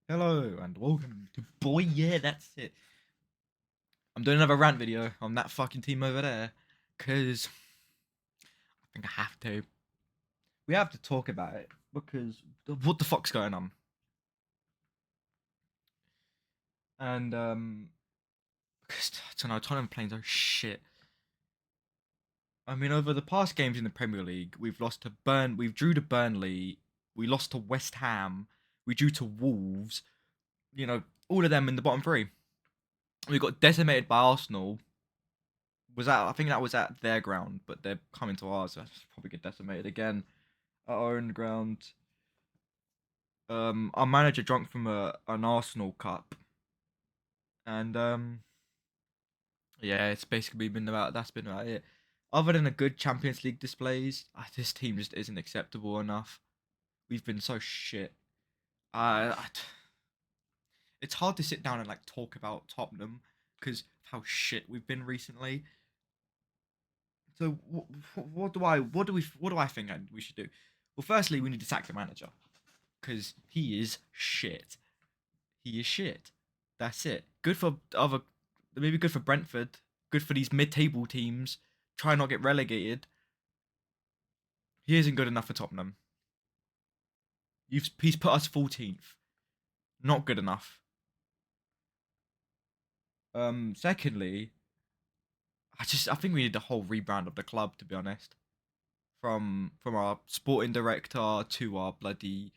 Hello and welcome to Boy Yeah, that's it. I'm doing another rant video on that fucking team over there because I think I have to. We have to talk about it because what the fuck's going on? And I don't know, Tottenham playing so shit. I mean, over the past games in the Premier League, we've lost to we've drew to Burnley, we lost to West Ham, we drew to Wolves. You know, all of them in the bottom three. We got decimated by Arsenal. I think that was at their ground, but they're coming to ours. So that's probably get decimated again at our own ground. Our manager drunk from an Arsenal cup, and yeah, it's basically been about that's been about it. Other than a good Champions League displays, this team just isn't acceptable enough. We've been so shit. Uh, I- it's hard to sit down and like talk about Tottenham because of how shit we've been recently. So what do I think we should do? Well, firstly, we need to sack the manager because he is shit. He is shit. That's it. Good for maybe good for Brentford. Good for these mid-table teams. Try not get relegated. He isn't good enough for Tottenham. He's put us 14th. Not good enough. Secondly, I think we need the whole rebrand of the club, to be honest. From our sporting director to our bloody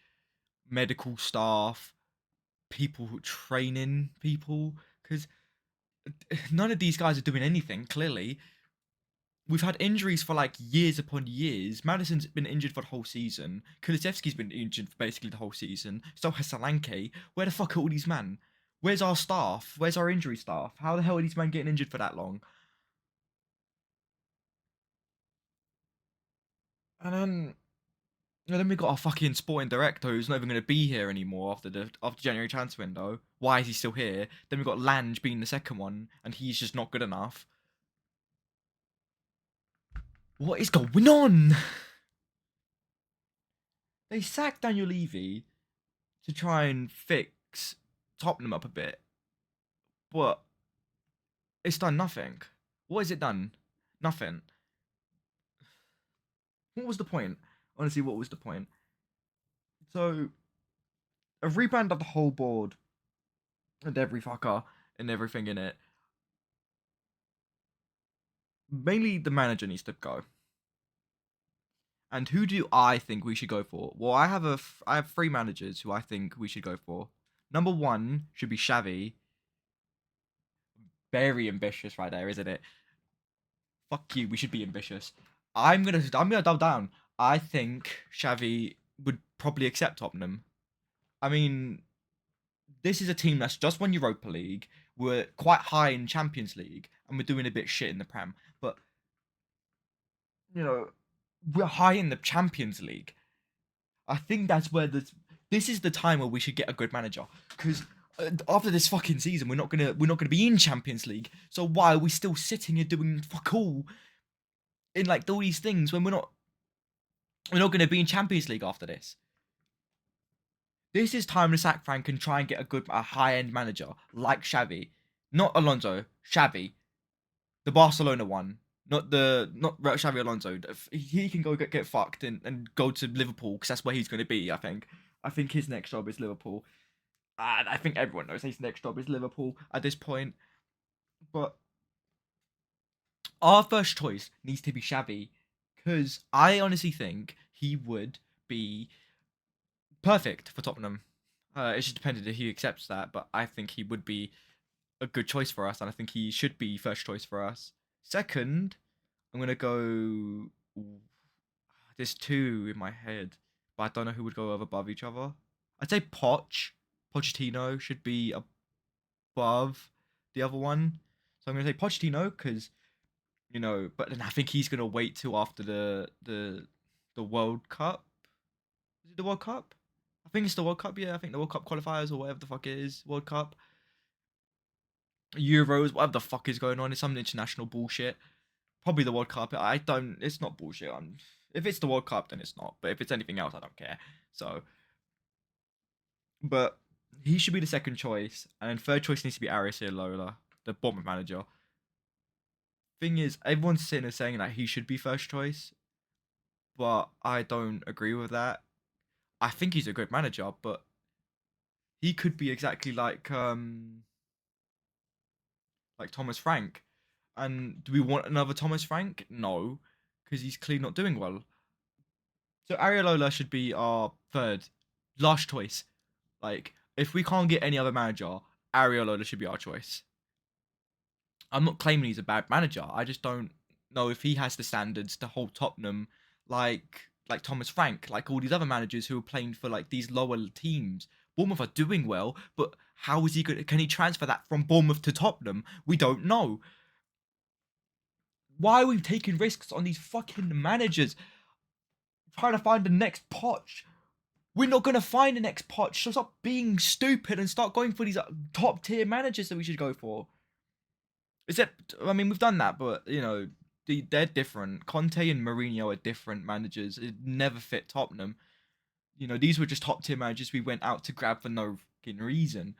medical staff, people who training people, because none of these guys are doing anything. Clearly, we've had injuries for like years upon years. Madison's been injured for the whole season. Kulusevski's been injured for basically the whole season. So has Solanke. Where the fuck are all these men? Where's our staff? Where's our injury staff? How the hell are these men getting injured for that long? And then we got our fucking sporting director who's not even going to be here anymore after January transfer window. Why is he still here? Then we got Lange being the second one, and he's just not good enough. What is going on? They sacked Daniel Levy to try and fix Tottenham up a bit, but it's done nothing. What has it done? Nothing. What was the point? Honestly, what was the point? So, a rebrand of the whole board and every fucker and everything in it. Mainly the manager needs to go. And who do I think we should go for? Well, I have three managers who I think we should go for. Number one should be Xavi. Very ambitious right there, isn't it? Fuck you. We should be ambitious. I'm gonna double down. I think Xavi would probably accept Tottenham. I mean, this is a team that's just won Europa League. We're quite high in Champions League, and we're doing a bit shit in the Prem. But you know, we're high in the Champions League. I think that's where this is the time where we should get a good manager because after this fucking season we're not gonna be in Champions League. So why are we still sitting here doing fuck all in like all these things when we're not gonna be in Champions League after this? This is time to sack Frank and try and get a high end manager like Xavi, not Alonso, Xavi, the Barcelona one. Not Xavi Alonso. He can go get fucked and go to Liverpool because that's where he's going to be. I think his next job is Liverpool. I think everyone knows his next job is Liverpool at this point. But our first choice needs to be Xavi because I honestly think he would be perfect for Tottenham. It just depended if he accepts that, but I think he would be a good choice for us, and I think he should be first choice for us. Second, I'm gonna go. There's two in my head, but I don't know who would go above each other. I'd say Pochettino should be above the other one. So I'm gonna say Pochettino because but then I think he's gonna wait till after the World Cup. Is it the World Cup? I think it's the World Cup. Yeah, I think the World Cup qualifiers or whatever the fuck it is. World Cup, Euros, whatever the fuck is going on. It's some international bullshit. Probably the World Cup. I don't. It's not bullshit. If it's the World Cup, then it's not. But if it's anything else, I don't care. So, but he should be the second choice, and then third choice needs to be Lola, the Bournemouth manager. Thing is, everyone's sitting there saying that he should be first choice, but I don't agree with that. I think he's a good manager, but he could be exactly like Thomas Frank. And do we want another Thomas Frank? No, because he's clearly not doing well. So Ariola should be our third, last choice. Like, if we can't get any other manager, Ariola should be our choice. I'm not claiming he's a bad manager. I just don't know if he has the standards to hold Tottenham like Thomas Frank, like all these other managers who are playing for like these lower teams. Bournemouth are doing well, but how is he good? Can he transfer that from Bournemouth to Tottenham? We don't know. Why are we taking risks on these fucking managers? Trying to find the next Poch. We're not gonna find the next Poch. So stop being stupid and start going for these top tier managers that we should go for. I mean, we've done that, but you know, they're different. Conte and Mourinho are different managers. It never fit Tottenham. You know, these were just top tier managers we went out to grab for no fucking reason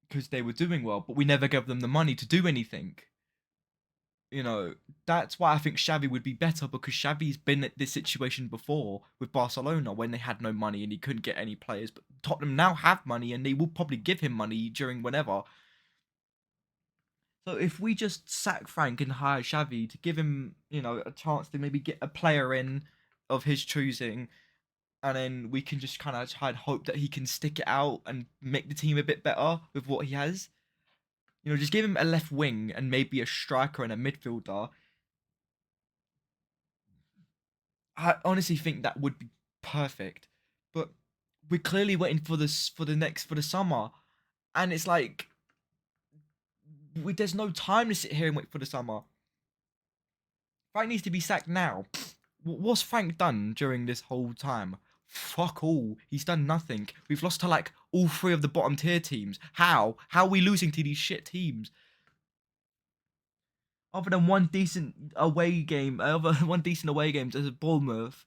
because they were doing well, but we never gave them the money to do anything. You know, that's why I think Xavi would be better, because Xavi's been at this situation before with Barcelona when they had no money and he couldn't get any players. But Tottenham now have money and they will probably give him money during whenever. So if we just sack Frank and hire Xavi to give him, you know, a chance to maybe get a player in of his choosing, and then we can just kind of try and hope that he can stick it out and make the team a bit better with what he has. You know, just give him a left wing and maybe a striker and a midfielder. I honestly think that would be perfect. But we're clearly waiting for this for the summer, and it's like there's no time to sit here and wait for the summer. Frank needs to be sacked now. What's Frank done during this whole time? Fuck all. He's done nothing. We've lost to like all three of the bottom tier teams. How? How are we losing to these shit teams? Other than one decent away game, one decent away game as Bournemouth,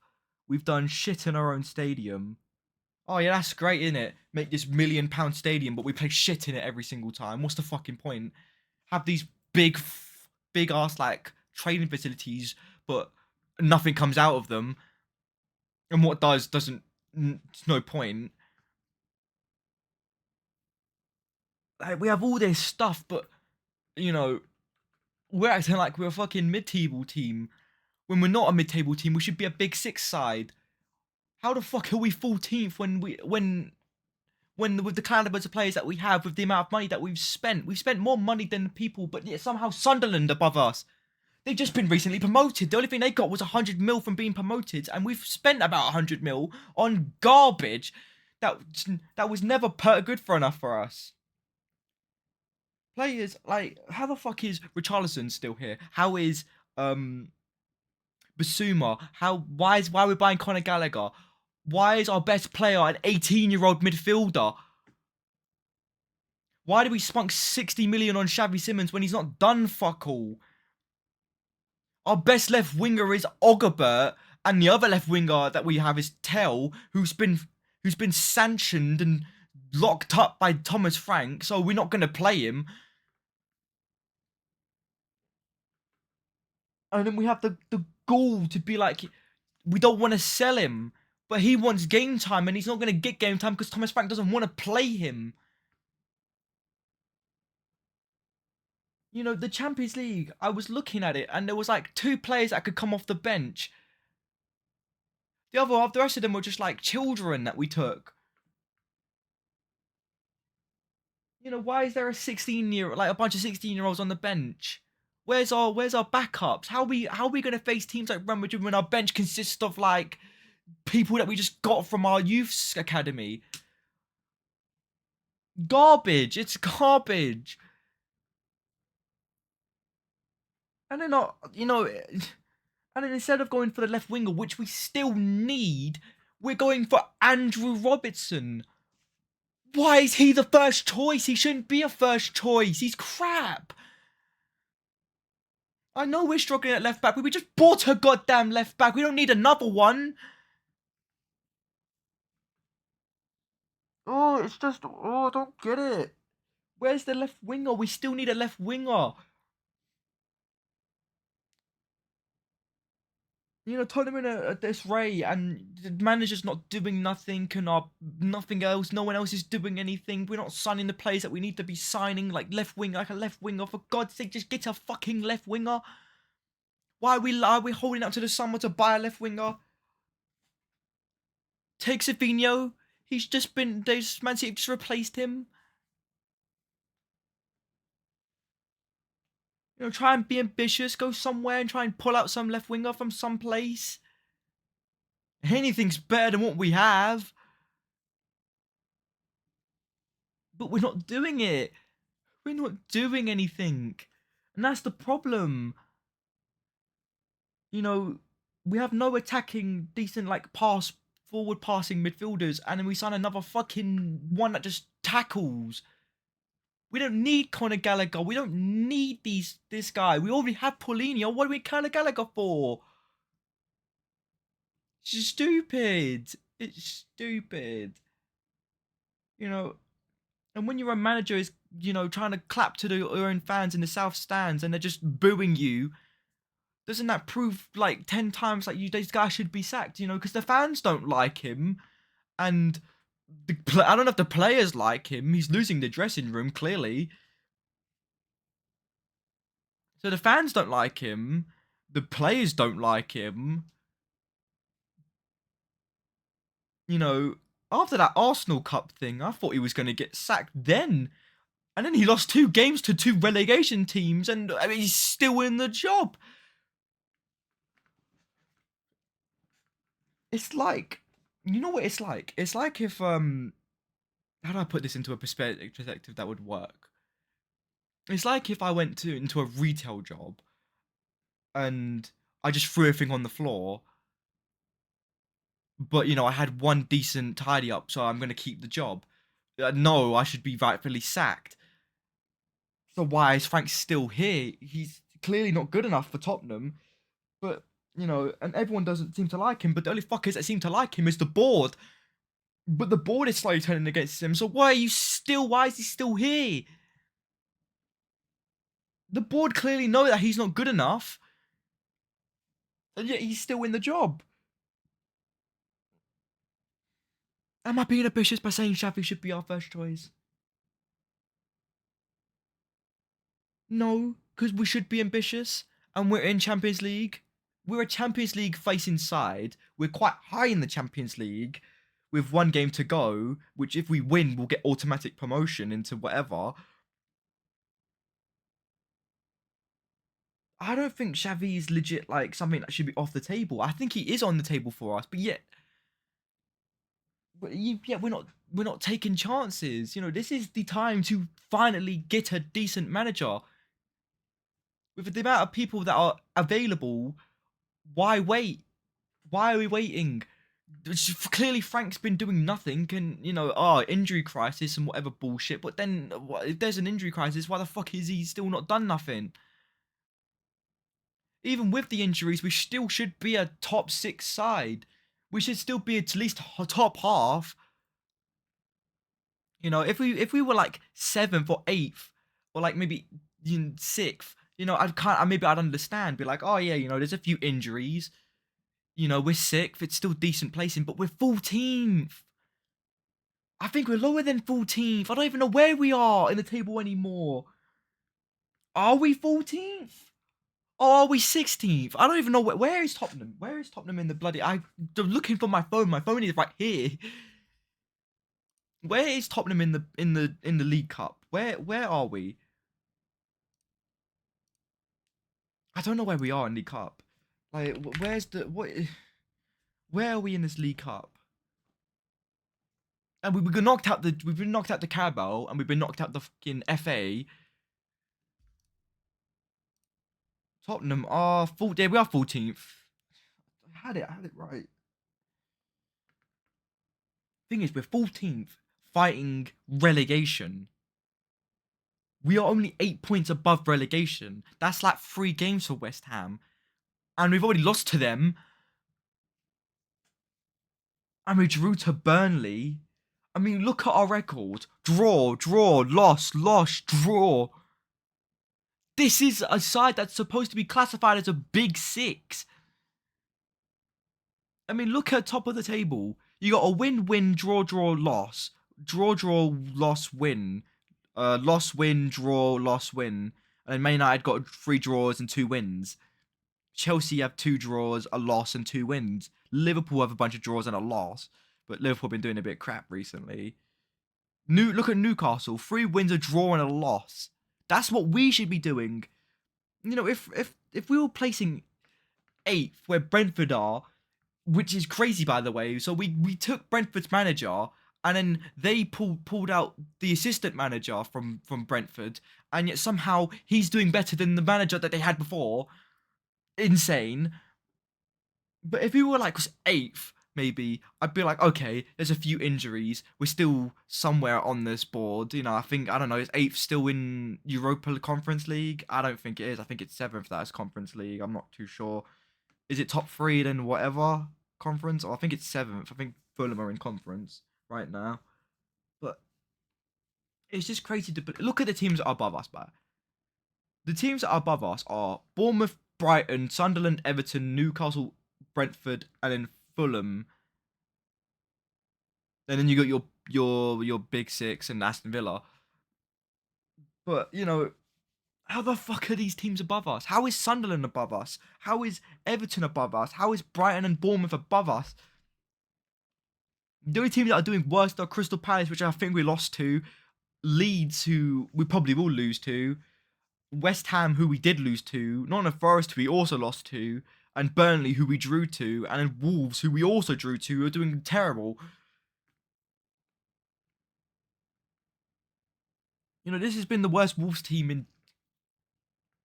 we've done shit in our own stadium. Oh yeah, that's great, isn't it? Make this £1 million stadium, but we play shit in it every single time. What's the fucking point? Have these big ass like training facilities, but nothing comes out of them, and what doesn't. It's no point. Like, we have all this stuff, but you know, we're acting like we're a fucking mid-table team when we're not a mid-table team. We should be a big six side. How the fuck are we 14th when with the calibers of players that we have, with the amount of money that we've spent more money than people, but yet somehow Sunderland above us. They've just been recently promoted. The only thing they got was 100 mil from being promoted, and we've spent about 100 mil on garbage that was never good for enough for us. Players like, how the fuck is Richarlison still here? How is Basuma? Why are we buying Conor Gallagher? Why is our best player an 18-year-old midfielder? Why did we spunk 60 million on Xavi Simons when he's not done fuck all? Our best left winger is Ogabert, and the other left winger that we have is Tell, who's been sanctioned and locked up by Thomas Frank, so we're not going to play him. And then we have the gall to be like, we don't want to sell him, but he wants game time, and he's not going to get game time because Thomas Frank doesn't want to play him. You know, the Champions League, I was looking at it, and there was like 2 players that could come off the the rest of them were just like children that we took. You know, why is there a bunch of 16-year-olds on the bench? Where's our backups? How are we gonna face teams like Real Madrid when our bench consists of like people that we just got from our youth academy? Garbage. It's garbage. And then you know, and then instead of going for the left winger, which we still need, we're going for Andrew Robertson. Why is he the first choice? He shouldn't be a first choice. He's crap. I know we're struggling at left back, but we just bought a goddamn left back. We don't need another one. Oh, it's just, I don't get it. Where's the left winger? We still need a left winger. Tottenham in a disarray, and the manager's not doing nothing, and nothing else. No one else is doing anything. We're not signing the players that we need to be signing, like like a left winger. For God's sake, just get a fucking left winger. Why are we holding out to the summer to buy a left winger? Take Savinho. He's just been. Man City have just replaced him. Try and be ambitious. Go somewhere and try and pull out some left winger from some place. Anything's better than what we have. But we're not doing it. We're not doing anything. And that's the problem. We have no attacking, decent, like, forward passing midfielders. And then we sign another fucking one that just tackles. We don't need Conor Gallagher. We don't need this guy. We already have Paulinho. What do we Conor Gallagher for? It's stupid. It's stupid. And when you're a manager is, trying to clap to your own fans in the South stands and they're just booing you, doesn't that prove like 10 times like this guy should be sacked? Because the fans don't like him, and I don't know if the players like him. He's losing the dressing room clearly. So the fans don't like him. The players don't like him. After that Arsenal Cup thing, I thought he was going to get sacked then. And then he lost 2 games to 2 relegation teams, and I mean, he's still in the job. It's like, you know what it's like? It's like if, how do I put this into a perspective that would work? It's like if I went into a retail job and I just threw everything on the floor, but, I had one decent tidy up, so I'm going to keep the job. No, I should be rightfully sacked. So why is Frank still here? He's clearly not good enough for Tottenham, but, and everyone doesn't seem to like him, but the only fuckers that seem to like him is the board. But the board is slowly turning against him, so why is he still here? The board clearly know that he's not good enough, and yet he's still in the job. Am I being ambitious by saying Xavi should be our first choice? No, because we should be ambitious, and we're in Champions League. We're a Champions League facing side. We're quite high in the Champions League with 1 game to go, which if we win, we'll get automatic promotion into whatever. I don't think Xavi is legit like something that should be off the table. I think he is on the table for us, but yet we're not taking chances. This is the time to finally get a decent manager. With the amount of people that are available, why wait? Why are we waiting? Clearly, Frank's been doing nothing, and injury crisis and whatever bullshit. But then, if there's an injury crisis, why the fuck is he still not done nothing? Even with the injuries, we still should be a top 6 side. We should still be at least top half. If we were like 7th or 8th, or like maybe 6th, I'd understand. Be like, oh yeah, there's a few injuries. We're 6th. It's still decent placing, but we're 14th. I think we're lower than 14th. I don't even know where we are in the table anymore. Are we 14th? Or are we 16th? I don't even know where is Tottenham. Where is Tottenham in the bloody? I'm looking for my phone. My phone is right here. Where is Tottenham in the League Cup? Where are we? I don't know where we are in League Cup. Like, where's the what? Where are we in this League Cup? And we've been knocked out the Carabao, and we've been knocked out the fucking FA. Tottenham are we are 14th. I had it right. Thing is, we're 14th, fighting relegation. We are only 8 points above relegation. That's like 3 games for West Ham, and we've already lost to them. And we drew to Burnley. I mean, look at our record. Draw, draw, loss, loss, draw. This is a side that's supposed to be classified as a big six. I mean, look at top of the table. You got a win, win, draw, draw, loss. Draw, draw, loss, win. Loss, win, draw, loss, win. And Man United got 3 draws and 2 wins. Chelsea have 2 draws, a loss, and 2 wins. Liverpool have a bunch of draws and a loss. But Liverpool have been doing a bit crap recently. Look at Newcastle. 3 wins, a draw, and a loss. That's what we should be doing. You know, if we were placing 8th where Brentford are, which is crazy by the way. So we took Brentford's manager and then they pulled out the assistant manager from Brentford, and yet somehow he's doing better than the manager that they had before. Insane. But if we were like 8th, maybe I'd be like, okay, there's a few injuries. We're still somewhere on this board. You know, I don't know, is 8th still in Europa Conference League? I don't think it is. I think it's 7th that is Conference League. I'm not too sure. Is it top 3 then whatever conference? Or I think it's 7th. I think Fulham are in conference right now. But it's just crazy to look at the teams that are above us, but the teams that are above us are Bournemouth, Brighton, Sunderland, Everton, Newcastle, Brentford, and then Fulham. And then you got your big 6 and Aston Villa. But you know, how the fuck are these teams above us? How is Sunderland above us? How is Everton above us? How is Brighton and Bournemouth above us? The only teams that are doing worse are Crystal Palace, which I think we lost to, Leeds, who we probably will lose to, West Ham, who we did lose to, Nottingham Forest, who we also lost to, and Burnley, who we drew to, and then Wolves, who we also drew to, are doing terrible. You know, this has been the worst Wolves team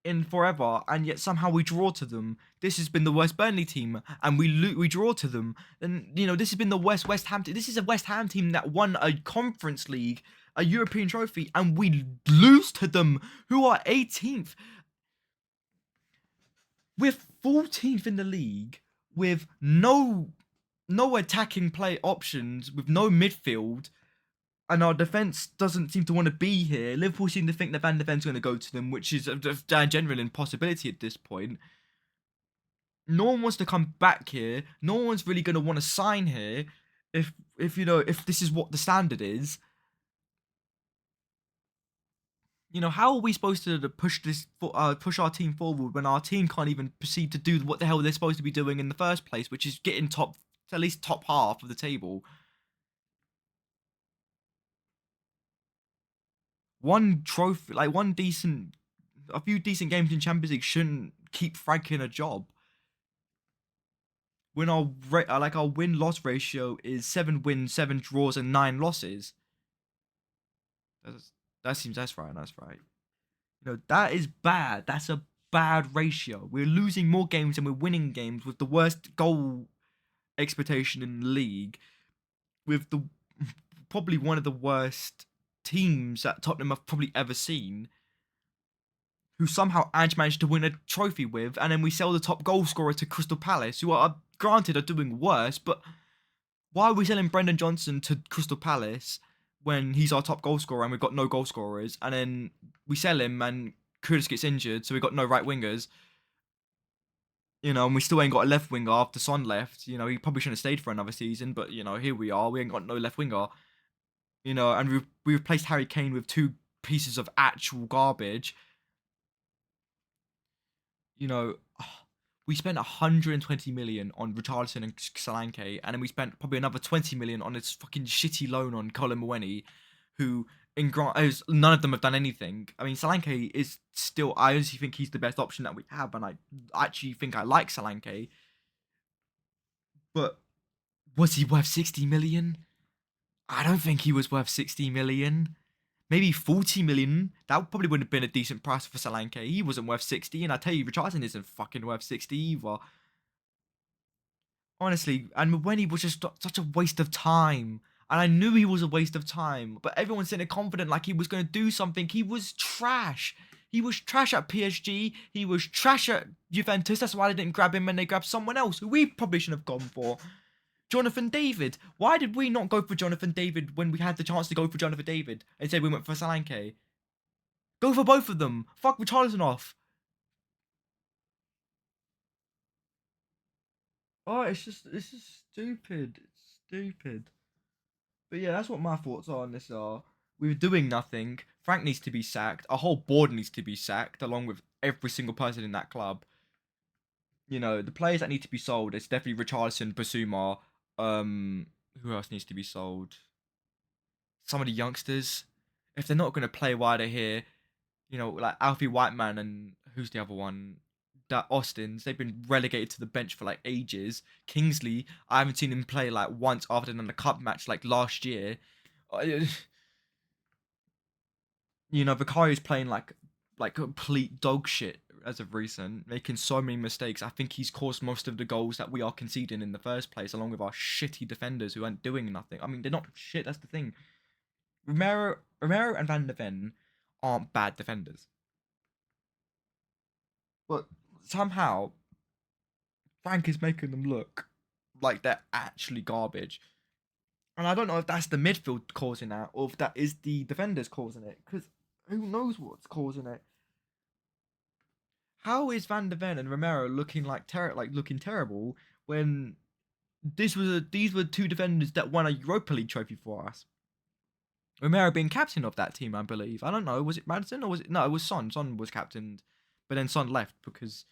in forever, and yet somehow we draw to them. This has been the worst Burnley team, and we draw to them. And you know, this has been the worst West Ham team. This is a West Ham team that won a Conference League, a European trophy, and we lose to them, who are 18th. We're 14th in the league with no attacking play options, with no midfield. And our defence doesn't seem to want to be here. Liverpool seem to think that Van de Ven's going to go to them, which is a general impossibility at this point. No one wants to come back here. No one's really going to want to sign here if this is what the standard is. You know, how are we supposed to push our team forward when our team can't even proceed to do what the hell they're supposed to be doing in the first place, which is getting at least top half of the table? One trophy, like a few decent games in Champions League shouldn't keep Frank in a job. When our win-loss ratio is 7 wins, 7 draws, and 9 losses. That's right. You know, that is bad. That's a bad ratio. We're losing more games than we're winning games, with the worst goal expectation in the league, with the probably one of the worst teams that Tottenham have probably ever seen, who somehow Ange managed to win a trophy with, and then we sell the top goal scorer to Crystal Palace, who are granted are doing worse, but why are we selling Brendan Johnson to Crystal Palace when he's our top goal scorer and we've got no goal scorers? And then we sell him and Kudus gets injured, so we've got no right wingers. You know, and we still ain't got a left winger after Son left. You know, he probably shouldn't have stayed for another season, but you know, here we are. We ain't got no left winger. You know, and we replaced Harry Kane with 2 pieces of actual garbage. You know, we spent 120 million on Richarlison and Solanke, and then we spent probably another 20 million on this fucking shitty loan on Colin Maweny, who none of them have done anything. I mean, Solanke is still, I honestly think he's the best option that we have, and I actually think I like Solanke. But was he worth 60 million? I don't think he was worth 60 million. Maybe 40 million. That probably would have been a decent price for Solanke. He wasn't worth 60, and I tell you, Richardson isn't fucking worth 60 either. Honestly, and when he was just such a waste of time. And I knew he was a waste of time, but everyone's sitting there confident like he was going to do something. He was trash. He was trash at PSG. He was trash at Juventus. That's why they didn't grab him and they grabbed someone else who we probably shouldn't have gone for. Jonathan David. Why did we not go for Jonathan David when we had the chance to go for Jonathan David? Instead, we went for Solanke. Go for both of them. Fuck Richarlison off. Oh, it's just stupid. It's stupid. But yeah, that's what my thoughts on this are. We were doing nothing. Frank needs to be sacked. Our whole board needs to be sacked, along with every single person in that club. The players that need to be sold, it's definitely Richarlison, Basuma. Who else needs to be sold? Some of the youngsters. If they're not going to play while they're here, like Alfie Whiteman and who's the other one? That Austin's, they've been relegated to the bench for like ages. Kingsley, I haven't seen him play like once after than the cup match like last year. Uh, Vicario's playing like complete dog shit as of recent, making so many mistakes. I think he's caused most of the goals that we are conceding in the first place, along with our shitty defenders who aren't doing nothing. I mean, they're not shit. That's the thing. Romero and Van de Ven aren't bad defenders, but somehow Frank is making them look like they're actually garbage. And I don't know if that's the midfield causing that or if that is the defenders causing it. Because who knows what's causing it? How is Van de Ven and Romero looking looking terrible when these were two defenders that won a Europa League trophy for us? Romero being captain of that team, I believe. I don't know. Was it Madison or was it? No, it was Son. Son was captained, but then Son left because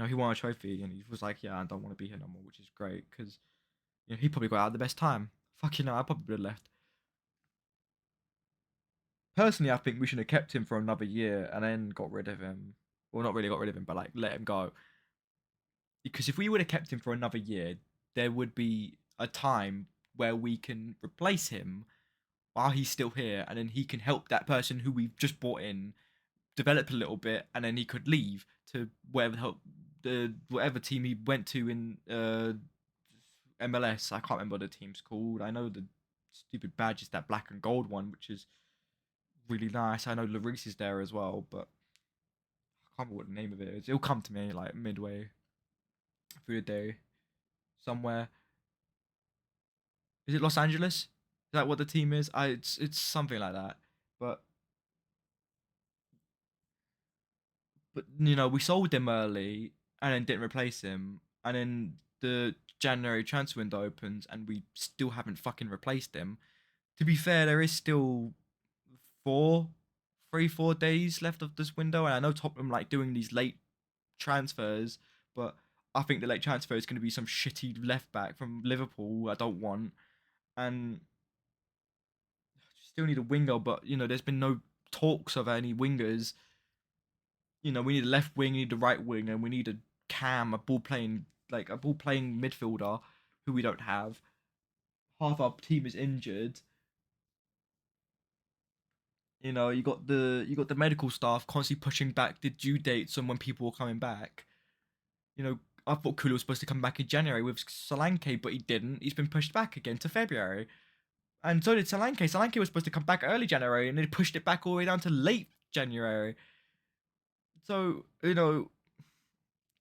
he won a trophy and he was like, yeah, I don't want to be here no more, which is great because he probably got out the best time. Fucking hell, I probably would have left. Personally, I think we should have kept him for another year and then got rid of him. Well, not really got rid of him, but like let him go. Because if we would have kept him for another year, there would be a time where we can replace him while he's still here, and then he can help that person who we've just brought in develop a little bit, and then he could leave to whatever team he went to in MLS. I can't remember what the team's called. I know the stupid badge is that black and gold one, which is really nice. I know Lloris is there as well, but I can't remember what the name of it is. It'll come to me like midway through the day somewhere. Is it Los Angeles? Is that what the team is? It's something like that. But we sold him early and then didn't replace him, and then the January transfer window opens and we still haven't fucking replaced him. To be fair, there is still 4 days left of this window, and I know Tottenham like doing these late transfers, but I think the late transfer is going to be some shitty left back from Liverpool. I don't want, and still need a winger, but there's been no talks of any wingers. We need a left wing, we need a right wing, and we need a cam, a ball playing midfielder who we don't have. Half our team is injured. You got the medical staff constantly pushing back the due dates on when people are coming back. I thought Kulu was supposed to come back in January with Solanke, but he didn't. He's been pushed back again to February. And so did Solanke. Solanke was supposed to come back early January, and they pushed it back all the way down to late January. So,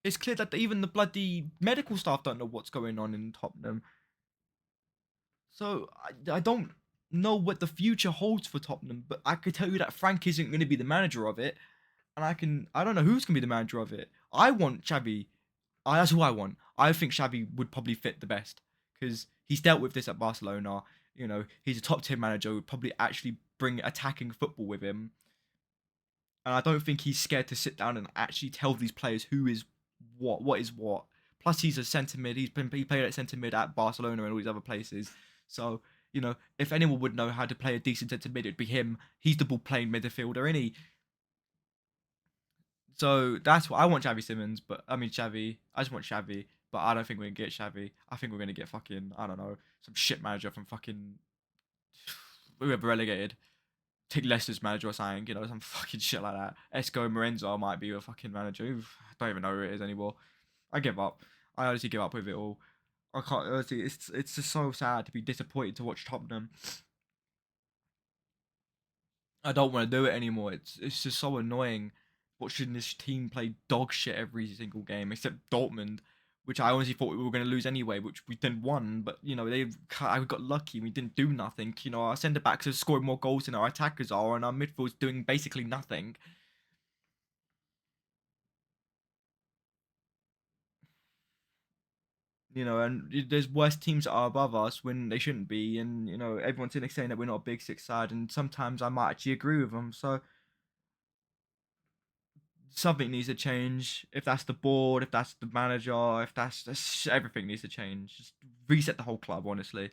it's clear that even the bloody medical staff don't know what's going on in Tottenham. So, I don't know what the future holds for Tottenham, but I could tell you that Frank isn't going to be the manager of it. And I don't know who's going to be the manager of it. I want Xavi. That's who I want. I think Xavi would probably fit the best because he's dealt with this at Barcelona. He's a top tier manager who would probably actually bring attacking football with him. And I don't think he's scared to sit down and actually tell these players who is what is what. Plus, he's a centre mid. He played at centre mid at Barcelona and all these other places. So if anyone would know how to play a decent centre mid, it'd be him. He's the ball playing midfielder, isn't he? So that's what I want, Xavi Simmons. But I mean Xavi. I just want Xavi. But I don't think we're gonna get Xavi. I think we're gonna get fucking I don't know some shit manager from fucking whoever relegated. Take Leicester's manager or something, some fucking shit like that. Esco Morenzo might be a fucking manager. I don't even know who it is anymore. I give up. I honestly give up with it all. I can't honestly. It's just so sad to be disappointed to watch Tottenham. I don't want to do it anymore. It's just so annoying watching this team play dog shit every single game except Dortmund, which I honestly thought we were going to lose anyway, which we didn't won. But I got lucky. We didn't do nothing. Our centre backs are scoring more goals than our attackers are, and our midfield's doing basically nothing. And there's worse teams that are above us when they shouldn't be, and everyone's saying that we're not a big six side, and sometimes I might actually agree with them. So something needs to change. If that's the board, if that's the manager, if that's everything needs to change. Just reset the whole club, honestly.